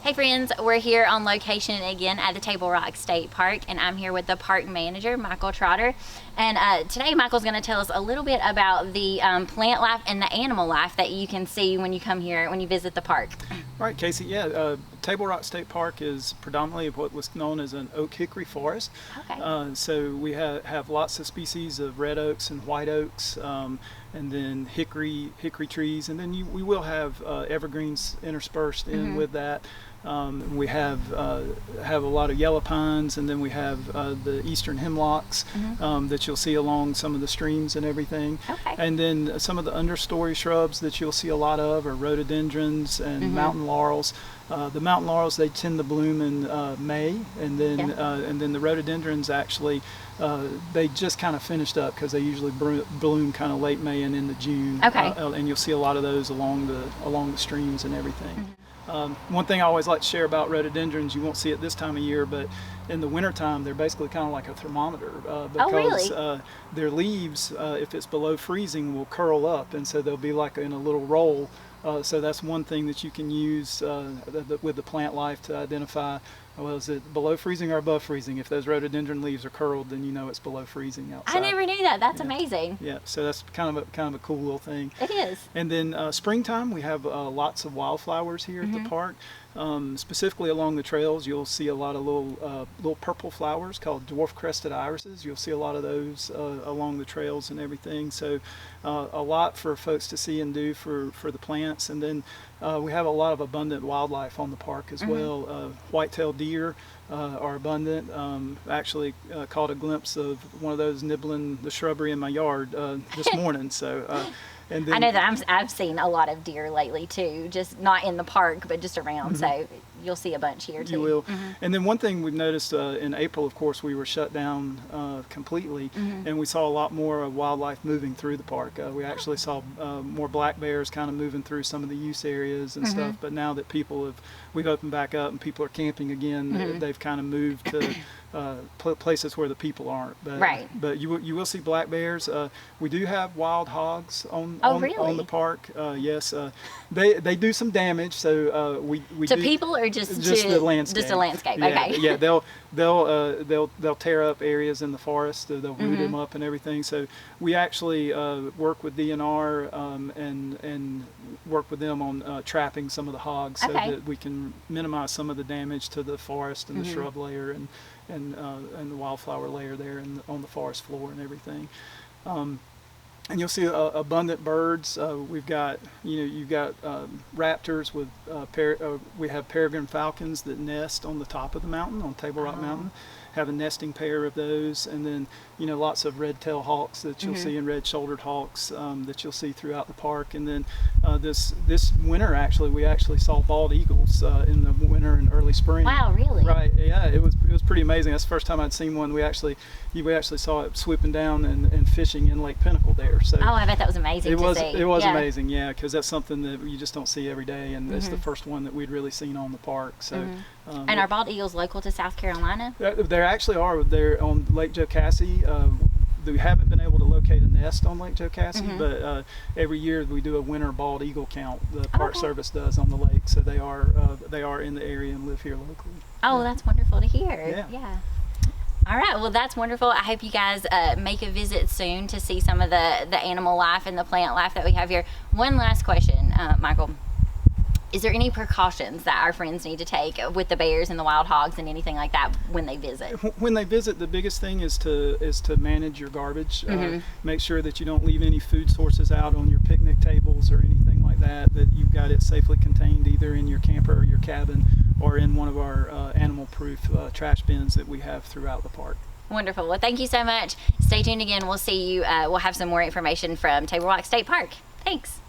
Hey friends, we're here on location again at the Table Rock State Park, and I'm here with the park manager, Michael Trotter. And today Michael's going to tell us a little bit about the plant life and the animal life that you can see when you come here, when you visit the park. Right, Casey. Yeah, Table Rock State Park is predominantly what was known as an oak hickory forest. Okay. So we have lots of species of red oaks and white oaks, and then hickory trees, and then we will have evergreens interspersed in with that. We have a lot of yellow pines, and then we have the eastern hemlocks that you'll see along some of the streams and everything. Okay. And then some of the understory shrubs that you'll see a lot of are rhododendrons and mountain laurels. The mountain laurels, they tend to bloom in May, and then the rhododendrons actually they just kind of finished up because they usually bloom kind of late May and into June. Okay. And you'll see a lot of those along the streams and everything. One thing I always like to share about rhododendrons, you won't see it this time of year, but in the wintertime, they're basically kind of like a thermometer because their leaves, if it's below freezing, will curl up, and so they'll be like in a little roll. So that's one thing that you can use with the plant life to identify, well, is it below freezing or above freezing? If those rhododendron leaves are curled, then you know it's below freezing outside. I never knew that. That's amazing. Yeah, so that's kind of a cool little thing. It is. And then springtime, we have lots of wildflowers here at the park. Specifically along the trails, you'll see a lot of little purple flowers called dwarf crested irises. You'll see a lot of those along the trails and everything. So a lot for folks to see and do for the plants. And then we have a lot of abundant wildlife on the park as well. White-tailed deer are abundant. Actually caught a glimpse of one of those nibbling the shrubbery in my yard this morning. So. And then, I know that I've seen a lot of deer lately too, just not in the park, but just around. So you'll see a bunch here too. You will. And then one thing we've noticed in April, of course, we were shut down completely, and we saw a lot more wildlife moving through the park. We actually saw more black bears kind of moving through some of the use areas and stuff. But now that we've opened back up and people are camping again, they've kind of moved to places where the people aren't. But you will see black bears. We do have wild hogs on the park. Yes, they do some damage. So we to do, people or just the landscape. Just a landscape. Yeah, okay. Yeah, they'll tear up areas in the forest. They'll root them up and everything. So we actually work with DNR and work with them on trapping some of the hogs so that we can minimize some of the damage to the forest and the shrub layer and the wildflower layer there on the forest floor and everything. And you'll see abundant birds. We've got, you've got raptors with, we have peregrine falcons that nest on the top of the mountain, on Table Rock Mountain. Have a nesting pair of those, and then lots of red-tailed hawks that you'll see, and red-shouldered hawks that you'll see throughout the park. And then this winter, we actually saw bald eagles in the winter and early spring. Wow, really? Right. Yeah, it was pretty amazing. That's the first time I'd seen one. We actually saw it swooping down and fishing in Lake Pinnacle there. So I bet that was amazing. It was amazing, yeah, because that's something that you just don't see every day, and it's the first one that we'd really seen on the park. So. And are bald eagles local to South Carolina? There actually are. They're on Lake Jocassee. We haven't been able to locate a nest on Lake Jocassee, but every year we do a winter bald eagle count. The Park Service does on the lake, so they are in the area and live here locally. Oh, that's wonderful to hear. Yeah. All right, well, that's wonderful. I hope you guys make a visit soon to see some of the animal life and the plant life that we have here. One last question, Michael. Is there any precautions that our friends need to take with the bears and the wild hogs and anything like that when they visit? When they visit, the biggest thing is to manage your garbage. Make sure that you don't leave any food sources out on your picnic tables or anything like that, that you've got it safely contained either in your camper or your cabin or in one of our animal-proof trash bins that we have throughout the park. Wonderful. Well, thank you so much. Stay tuned again. We'll see you. We'll have some more information from Table Rock State Park. Thanks.